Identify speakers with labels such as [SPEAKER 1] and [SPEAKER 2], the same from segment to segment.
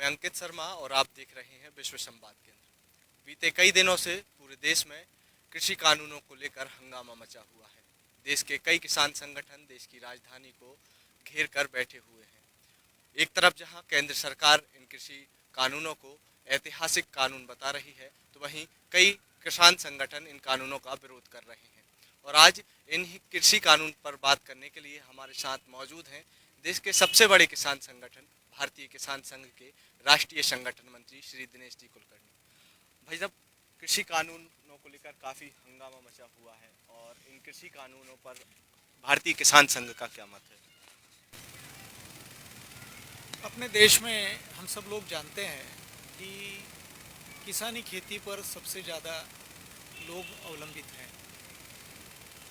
[SPEAKER 1] मैं अंकित शर्मा और आप देख रहे हैं विश्व संवाद केंद्र। बीते कई दिनों से पूरे देश में कृषि कानूनों को लेकर हंगामा मचा हुआ है। देश के कई किसान संगठन देश की राजधानी को घेर कर बैठे हुए हैं। एक तरफ जहां केंद्र सरकार इन कृषि कानूनों को ऐतिहासिक कानून बता रही है, तो वहीं कई किसान संगठन इन कानूनों का विरोध कर रहे हैं। और आज इन कृषि कानून पर बात करने के लिए हमारे साथ मौजूद हैं देश के सबसे बड़े किसान संगठन भारतीय किसान संघ के राष्ट्रीय संगठन मंत्री श्री दिनेश जी कुलकर्णी। भाई साहब, कृषि कानूनों को लेकर काफ़ी हंगामा मचा हुआ है और इन कृषि कानूनों पर भारतीय किसान संघ का क्या मत है?
[SPEAKER 2] अपने देश में हम सब लोग जानते हैं कि किसानी खेती पर सबसे ज़्यादा लोग अवलंबित हैं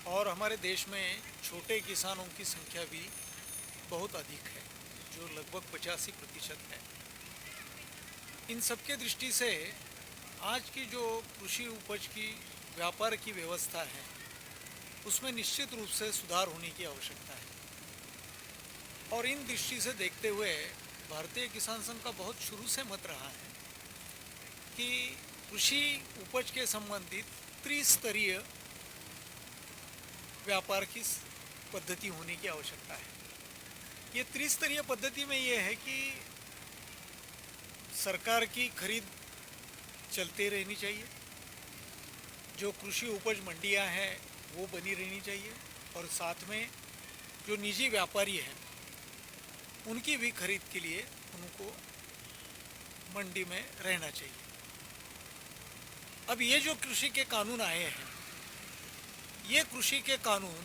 [SPEAKER 2] और हमारे देश में छोटे किसानों की संख्या भी बहुत अधिक है, जो लगभग 85% है। इन सब के दृष्टि से आज की जो कृषि उपज की व्यापार की व्यवस्था है, उसमें निश्चित रूप से सुधार होने की आवश्यकता है। और इन दृष्टि से देखते हुए भारतीय किसान संघ का बहुत शुरू से मत रहा है कि कृषि उपज के संबंधित त्रिस्तरीय व्यापार की पद्धति होने की आवश्यकता है। ये त्रिस्तरीय पद्धति में ये है कि सरकार की खरीद चलते रहनी चाहिए, जो कृषि उपज मंडियां हैं वो बनी रहनी चाहिए, और साथ में जो निजी व्यापारी हैं उनकी भी खरीद के लिए उनको मंडी में रहना चाहिए। अब ये जो कृषि के कानून आए हैं, ये कृषि के कानून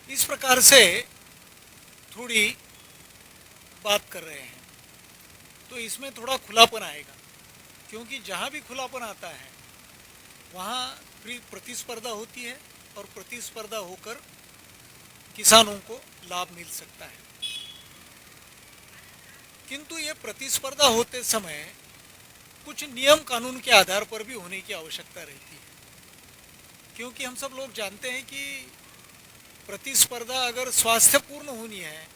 [SPEAKER 2] इस प्रकार से थोड़ी बात कर रहे हैं, तो इसमें थोड़ा खुलापन आएगा, क्योंकि जहाँ भी खुलापन आता है वहाँ प्रतिस्पर्धा होती है और प्रतिस्पर्धा होकर किसानों को लाभ मिल सकता है। किंतु ये प्रतिस्पर्धा होते समय कुछ नियम कानून के आधार पर भी होने की आवश्यकता रहती है, क्योंकि हम सब लोग जानते हैं कि प्रतिस्पर्धा अगर स्वास्थ्यपूर्ण होनी है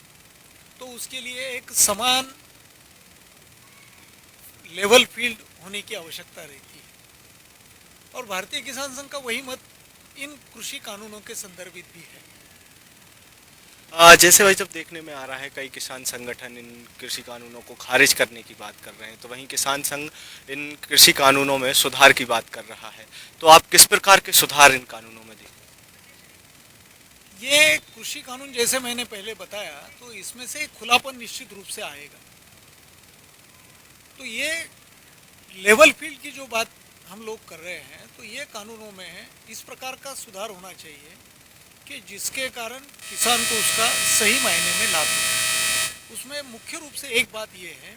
[SPEAKER 2] तो उसके लिए एक समान लेवल फील्ड होने की आवश्यकता रहती है। और भारतीय किसान संघ का वही मत इन कृषि कानूनों के संदर्भित भी है।
[SPEAKER 1] जैसे भाई जब देखने में आ रहा है कई किसान संगठन इन कृषि कानूनों को खारिज करने की बात कर रहे हैं, तो वहीं किसान संघ इन कृषि कानूनों में सुधार की बात कर रहा है। तो आप किस प्रकार के सुधार इन कानूनों में देखते हैं?
[SPEAKER 2] ये कृषि कानून जैसे मैंने पहले बताया, तो इसमें से खुलापन निश्चित रूप से आएगा। तो ये लेवल फील्ड की जो बात हम लोग कर रहे हैं, तो ये कानूनों में इस प्रकार का सुधार होना चाहिए कि जिसके कारण किसान को उसका सही मायने में लाभ मिले। उसमें मुख्य रूप से एक बात यह है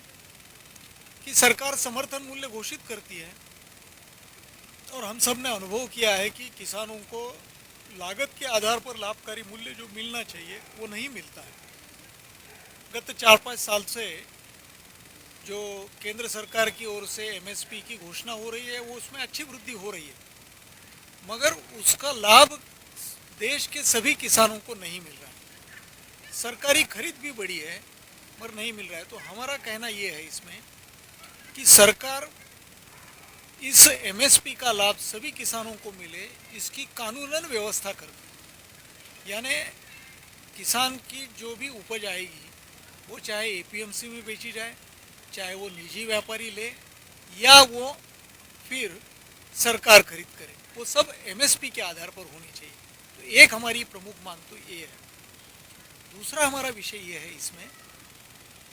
[SPEAKER 2] कि सरकार समर्थन मूल्य घोषित करती है, और हम सब ने अनुभव किया है कि किसानों को लागत के आधार पर लाभकारी मूल्य जो मिलना चाहिए वो नहीं मिलता है। गत 4-5 साल से जो केंद्र सरकार की ओर से एमएसपी की घोषणा हो रही है, वो उसमें अच्छी वृद्धि हो रही है, मगर उसका लाभ देश के सभी किसानों को नहीं मिल रहा है। सरकारी खरीद भी बढ़ी है मगर नहीं मिल रहा है। तो हमारा कहना ये है इसमें कि सरकार इस एमएसपी का लाभ सभी किसानों को मिले, इसकी कानूनन व्यवस्था कर दे। यानी किसान की जो भी उपज आएगी वो चाहे एपीएमसी में बेची जाए, चाहे वो निजी व्यापारी ले, या वो फिर सरकार खरीद करे, वो सब एमएसपी के आधार पर होनी चाहिए। तो एक हमारी प्रमुख मांग तो ये है। दूसरा हमारा विषय ये है इसमें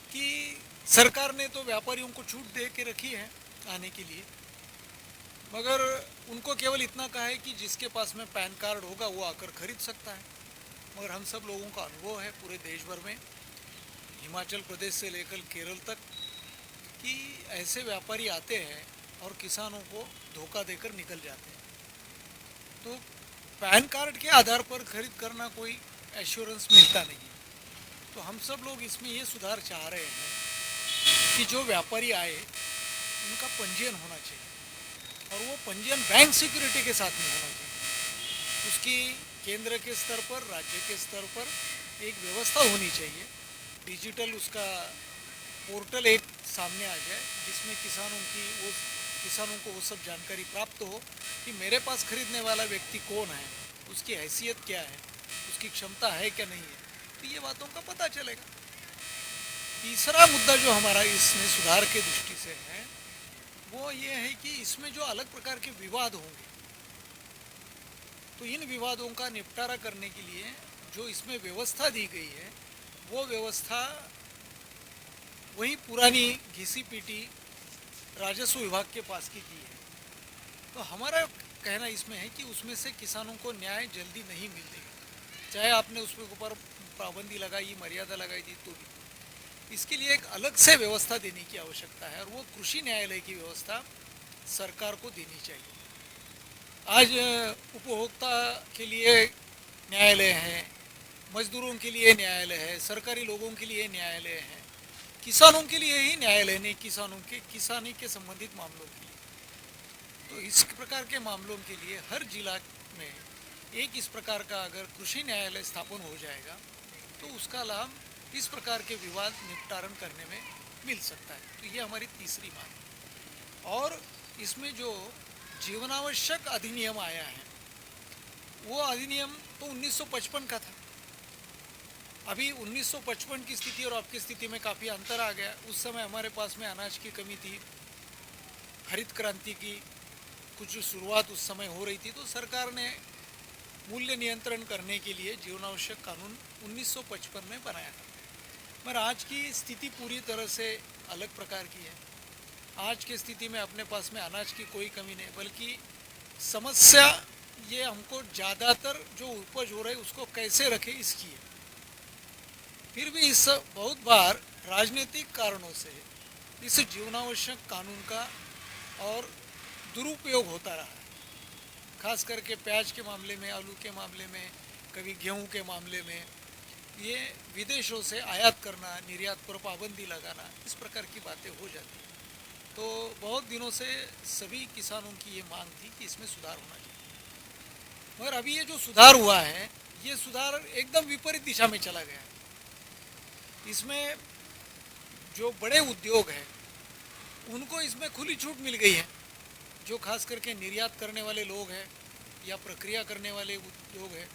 [SPEAKER 2] कि सरकार ने तो व्यापारियों को छूट दे के रखी है आने के लिए, मगर उनको केवल इतना कहा है कि जिसके पास में पैन कार्ड होगा वो आकर खरीद सकता है। मगर हम सब लोगों का अनुभव है पूरे देश भर में, हिमाचल प्रदेश से लेकर केरल तक, कि ऐसे व्यापारी आते हैं और किसानों को धोखा देकर निकल जाते हैं। तो पैन कार्ड के आधार पर खरीद करना कोई एश्योरेंस मिलता नहीं है। तो हम सब लोग इसमें ये सुधार चाह रहे हैं कि जो व्यापारी आए उनका पंजीयन होना चाहिए, और वो पंजीयन बैंक सिक्योरिटी के साथ में होना चाहिए। उसकी केंद्र के स्तर पर, राज्य के स्तर पर एक व्यवस्था होनी चाहिए, डिजिटल उसका पोर्टल एक सामने आ जाए जिसमें किसानों को वो सब जानकारी प्राप्त हो कि मेरे पास खरीदने वाला व्यक्ति कौन है, उसकी हैसियत क्या है, उसकी क्षमता है क्या नहीं है, तो ये बातों का पता चलेगा। तीसरा मुद्दा जो हमारा इसमें सुधार के दृष्टि से है वो ये है कि इसमें जो अलग प्रकार के विवाद होंगे तो इन विवादों का निपटारा करने के लिए जो इसमें व्यवस्था दी गई है वो व्यवस्था वही पुरानी घिसी पीटी राजस्व विभाग के पास की है। तो हमारा कहना इसमें है कि उसमें से किसानों को न्याय जल्दी नहीं मिलेगा, चाहे आपने उसके ऊपर पाबंदी लगाई, मर्यादा लगाई थी तो भी। इसके लिए एक अलग से व्यवस्था देने की आवश्यकता है और वो कृषि न्यायालय की व्यवस्था सरकार को देनी चाहिए। आज उपभोक्ता के लिए न्यायालय है, मजदूरों के लिए न्यायालय है, सरकारी लोगों के लिए न्यायालय है, किसानों के लिए ही न्यायालय नहीं, किसानी के संबंधित मामलों के लिए। तो इस प्रकार के मामलों के लिए हर जिला में एक इस प्रकार का अगर कृषि न्यायालय स्थापन हो जाएगा तो उसका लाभ इस प्रकार के विवाद निपटारण करने में मिल सकता है। तो ये हमारी तीसरी बात है। और इसमें जो जीवनावश्यक अधिनियम आया है वो अधिनियम तो 1955 का था। अभी 1955 की स्थिति और आपकी स्थिति में काफ़ी अंतर आ गया। उस समय हमारे पास में अनाज की कमी थी, हरित क्रांति की कुछ शुरुआत उस समय हो रही थी, तो सरकार ने मूल्य नियंत्रण करने के लिए जीवनावश्यक कानून 1955 में बनाया था। मगर आज की स्थिति पूरी तरह से अलग प्रकार की है। आज की स्थिति में अपने पास में अनाज की कोई कमी नहीं, बल्कि समस्या ये हमको ज़्यादातर जो उपज हो रहा है उसको कैसे रखे इसकी है। फिर भी इस बहुत बार राजनीतिक कारणों से इस जीवनावश्यक कानून का और दुरुपयोग होता रहा है, खास करके प्याज के मामले में, आलू के मामले में, कभी गेहूं के मामले में ये विदेशों से आयात करना, निर्यात पर पाबंदी लगाना, इस प्रकार की बातें हो जाती हैं। तो बहुत दिनों से सभी किसानों की ये मांग थी कि इसमें सुधार होना चाहिए, मगर अभी ये जो सुधार हुआ है ये सुधार एकदम विपरीत दिशा में चला गया है। इसमें जो बड़े उद्योग हैं उनको इसमें खुली छूट मिल गई है। जो खास करके निर्यात करने वाले लोग हैं या प्रक्रिया करने वाले उद्योग हैं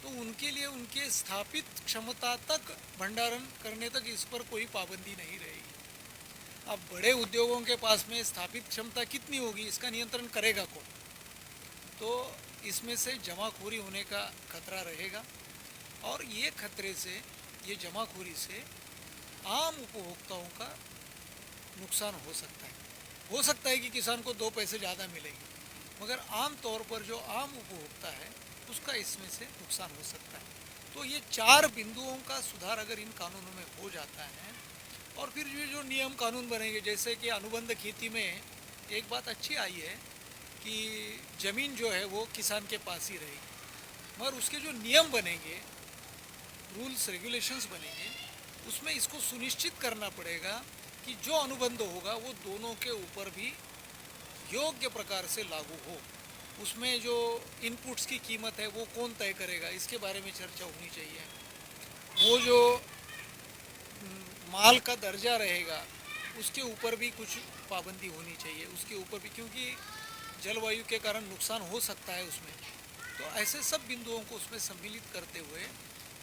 [SPEAKER 2] तो उनके लिए उनके स्थापित क्षमता तक भंडारण करने तक इस पर कोई पाबंदी नहीं रहेगी। अब बड़े उद्योगों के पास में स्थापित क्षमता कितनी होगी इसका नियंत्रण करेगा कौन? तो इसमें से जमाखोरी होने का खतरा रहेगा और ये खतरे से, ये जमाखोरी से आम उपभोक्ताओं का नुकसान हो सकता है। हो सकता है कि किसान को 2 पैसे ज़्यादा मिलेंगे, मगर आम तौर पर जो आम उपभोक्ता है उसका इसमें से नुकसान हो सकता है। तो ये 4 बिंदुओं का सुधार अगर इन कानूनों में हो जाता है और फिर ये जो नियम कानून बनेंगे, जैसे कि अनुबंध खेती में एक बात अच्छी आई है कि ज़मीन जो है वो किसान के पास ही रहेगी, मगर उसके जो नियम बनेंगे, रूल्स रेगुलेशंस बनेंगे, उसमें इसको सुनिश्चित करना पड़ेगा कि जो अनुबंध होगा वो दोनों के ऊपर भी योग्य प्रकार से लागू हो। उसमें जो इनपुट्स की कीमत है वो कौन तय करेगा, इसके बारे में चर्चा होनी चाहिए। वो जो माल का दर्जा रहेगा उसके ऊपर भी कुछ पाबंदी होनी चाहिए, उसके ऊपर भी, क्योंकि जलवायु के कारण नुकसान हो सकता है उसमें। तो ऐसे सब बिंदुओं को उसमें सम्मिलित करते हुए,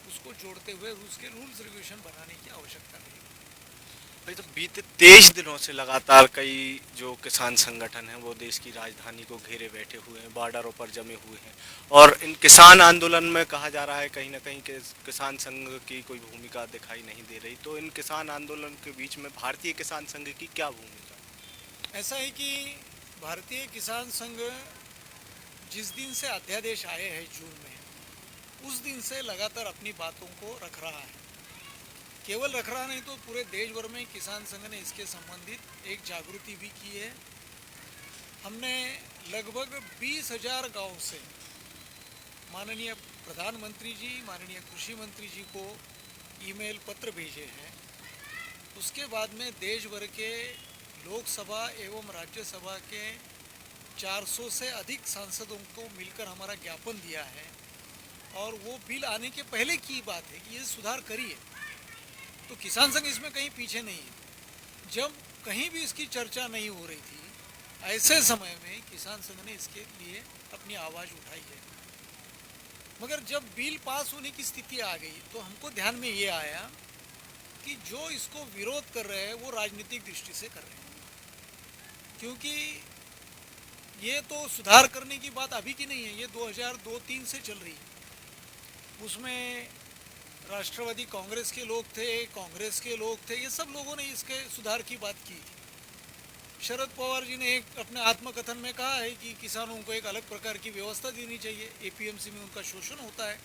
[SPEAKER 2] उसको जोड़ते हुए उसके रूल्स रेगुलेशन बनाने की आवश्यकता है।
[SPEAKER 1] भाई, तो बीते 23 दिनों से लगातार कई जो किसान संगठन हैं वो देश की राजधानी को घेरे बैठे हुए हैं, बॉर्डरों पर जमे हुए हैं और इन किसान आंदोलन में कहा जा रहा है कहीं ना कहीं कि किसान संघ की कोई भूमिका दिखाई नहीं दे रही। तो इन किसान आंदोलन के बीच में भारतीय किसान संघ की क्या भूमिका?
[SPEAKER 2] ऐसा है कि भारतीय किसान संघ जिस दिन से अध्यादेश आए हैं जून में, उस दिन से लगातार अपनी बातों को रख रहा है। केवल रख रहा नहीं तो पूरे देश भर में किसान संघ ने इसके संबंधित एक जागृति भी की है। हमने लगभग 20,000 गांव से माननीय प्रधानमंत्री जी, माननीय कृषि मंत्री जी को ईमेल पत्र भेजे हैं। उसके बाद में देश भर के लोकसभा एवं राज्यसभा के 400 से अधिक सांसदों को मिलकर हमारा ज्ञापन दिया है और वो बिल आने के पहले की बात है कि ये सुधार करिए। तो किसान संघ इसमें कहीं पीछे नहीं है। जब कहीं भी इसकी चर्चा नहीं हो रही थी, ऐसे समय में किसान संघ ने इसके लिए अपनी आवाज़ उठाई है। मगर जब बिल पास होने की स्थिति आ गई तो हमको ध्यान में ये आया कि जो इसको विरोध कर रहे हैं वो राजनीतिक दृष्टि से कर रहे हैं, क्योंकि ये तो सुधार करने की बात अभी की नहीं है, ये 2002-03 से चल रही है। उसमें राष्ट्रवादी कांग्रेस के लोग थे, कांग्रेस के लोग थे, ये सब लोगों ने इसके सुधार की बात की थी। शरद पवार जी ने एक अपने आत्मकथन में कहा है कि किसानों को एक अलग प्रकार की व्यवस्था देनी चाहिए, एपीएमसी में उनका शोषण होता है,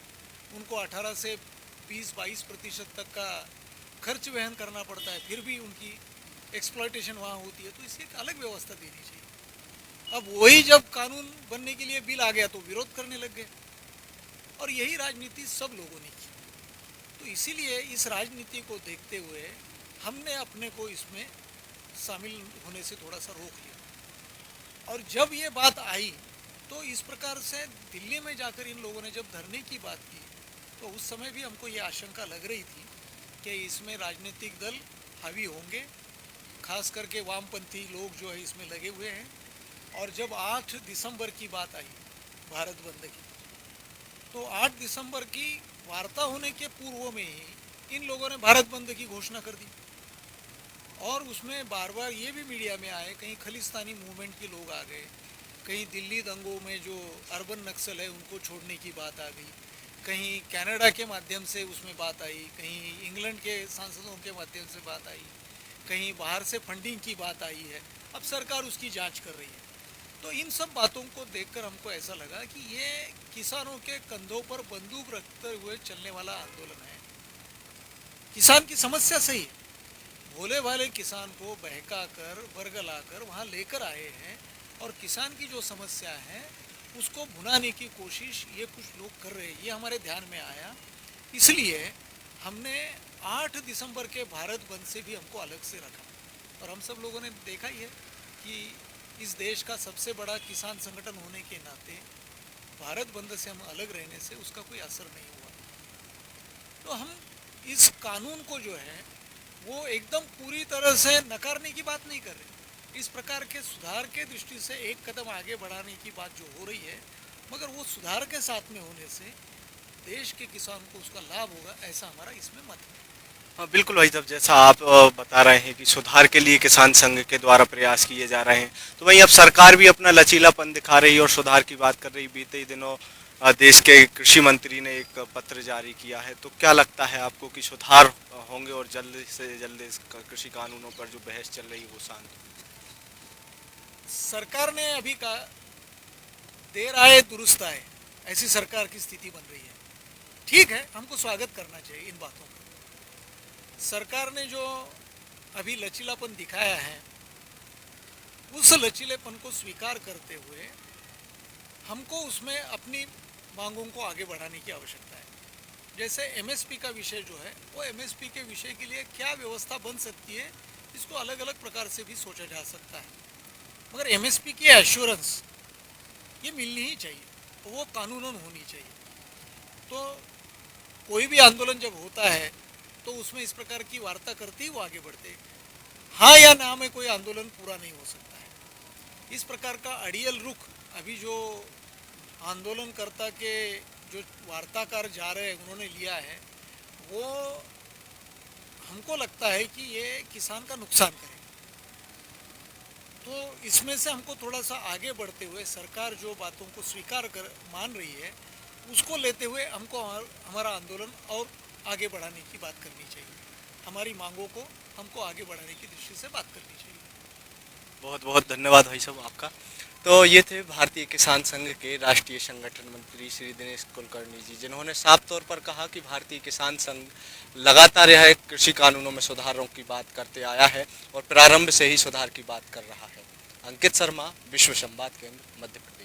[SPEAKER 2] उनको 18 से 20-22% तक का खर्च वहन करना पड़ता है, फिर भी उनकी एक्सप्लॉयटेशन वहाँ होती है, तो इसकी एक अलग व्यवस्था देनी चाहिए। अब वही जब कानून बनने के लिए बिल आ गया तो विरोध करने लग गए, और यही राजनीति सब लोगों ने की। तो इसीलिए इस राजनीति को देखते हुए हमने अपने को इसमें शामिल होने से थोड़ा सा रोक लिया। और जब ये बात आई तो इस प्रकार से दिल्ली में जाकर इन लोगों ने जब धरने की बात की तो उस समय भी हमको ये आशंका लग रही थी कि इसमें राजनीतिक दल हावी होंगे, खास करके वामपंथी लोग जो है इसमें लगे हुए हैं। और जब 8 दिसंबर की बात आई भारत बंद की, तो 8 दिसंबर की वार्ता होने के पूर्व में ही इन लोगों ने भारत बंद की घोषणा कर दी। और उसमें बार बार ये भी मीडिया में आए, कहीं खलिस्तानी मूवमेंट के लोग आ गए, कहीं दिल्ली दंगों में जो अर्बन नक्सल है उनको छोड़ने की बात आ गई, कहीं कनाडा के माध्यम से उसमें बात आई, कहीं इंग्लैंड के सांसदों के माध्यम से बात आई, कहीं बाहर से फंडिंग की बात आई है। अब सरकार उसकी जांच कर रही है। तो इन सब बातों को देखकर हमको ऐसा लगा कि ये किसानों के कंधों पर बंदूक रखते हुए चलने वाला आंदोलन है। किसान की समस्या सही है, भोले भाले किसान को बहकाकर बरगलाकर वहाँ लेकर आए हैं, और किसान की जो समस्या है उसको भुनाने की कोशिश ये कुछ लोग कर रहे हैं, ये हमारे ध्यान में आया। इसलिए हमने 8 दिसंबर के भारत बंद से भी हमको अलग से रखा। और हम सब लोगों ने देखा ही है कि इस देश का सबसे बड़ा किसान संगठन होने के नाते भारत बंद से हम अलग रहने से उसका कोई असर नहीं हुआ। तो हम इस कानून को जो है वो एकदम पूरी तरह से नकारने की बात नहीं कर रहे, इस प्रकार के सुधार के दृष्टि से एक कदम आगे बढ़ाने की बात जो हो रही है, मगर वो सुधार के साथ में होने से देश के किसान को उसका लाभ होगा, ऐसा हमारा इसमें मत है।
[SPEAKER 1] हाँ बिल्कुल भाई साहब, जैसा आप बता रहे हैं कि सुधार के लिए किसान संघ के द्वारा प्रयास किए जा रहे हैं, तो वहीं अब सरकार भी अपना लचीलापन दिखा रही है और सुधार की बात कर रही। बीते ही दिनों देश के कृषि मंत्री ने एक पत्र जारी किया है, तो क्या लगता है आपको कि सुधार होंगे और जल्द से जल्द इस कृषि कानूनों पर जो बहस चल रही है वो शांत हो?
[SPEAKER 2] सरकार ने अभी कहा देर आए दुरुस्त आए, ऐसी सरकार की स्थिति बन रही है। ठीक है, हमको स्वागत करना चाहिए इन बातों का। सरकार ने जो अभी लचीलापन दिखाया है, उस लचीलेपन को स्वीकार करते हुए हमको उसमें अपनी मांगों को आगे बढ़ाने की आवश्यकता है। जैसे एमएसपी का विषय जो है, वो एमएसपी के विषय के लिए क्या व्यवस्था बन सकती है, इसको अलग अलग प्रकार से भी सोचा जा सकता है। मगर एमएसपी की एश्योरेंस ये मिलनी ही चाहिए, वो कानूनन होनी चाहिए। तो कोई भी आंदोलन जब होता है तो उसमें इस प्रकार की वार्ता करते ही वो आगे बढ़ते हैं। हाँ या ना में कोई आंदोलन पूरा नहीं हो सकता है। इस प्रकार का अड़ियल रुख अभी जो आंदोलनकर्ता के जो वार्ताकार जा रहे हैं उन्होंने लिया है, वो हमको लगता है कि ये किसान का नुकसान करेगा। तो इसमें से हमको थोड़ा सा आगे बढ़ते हुए सरकार जो बातों को स्वीकार कर मान रही है, उसको लेते हुए हमको हमारा आंदोलन और आगे बढ़ाने की बात करनी चाहिए। हमारी मांगों को हमको आगे बढ़ाने की दृष्टि से बात करनी चाहिए।
[SPEAKER 1] बहुत बहुत धन्यवाद भाई साहब आपका। तो ये थे भारतीय किसान संघ के राष्ट्रीय संगठन मंत्री श्री दिनेश कुलकर्णी जी, जिन्होंने साफ तौर पर कहा कि भारतीय किसान संघ लगातार यह कृषि कानूनों में सुधारों की बात करते आया है और प्रारंभ से ही सुधार की बात कर रहा है। अंकित शर्मा, विश्व संवाद केंद्र, मध्य प्रदेश।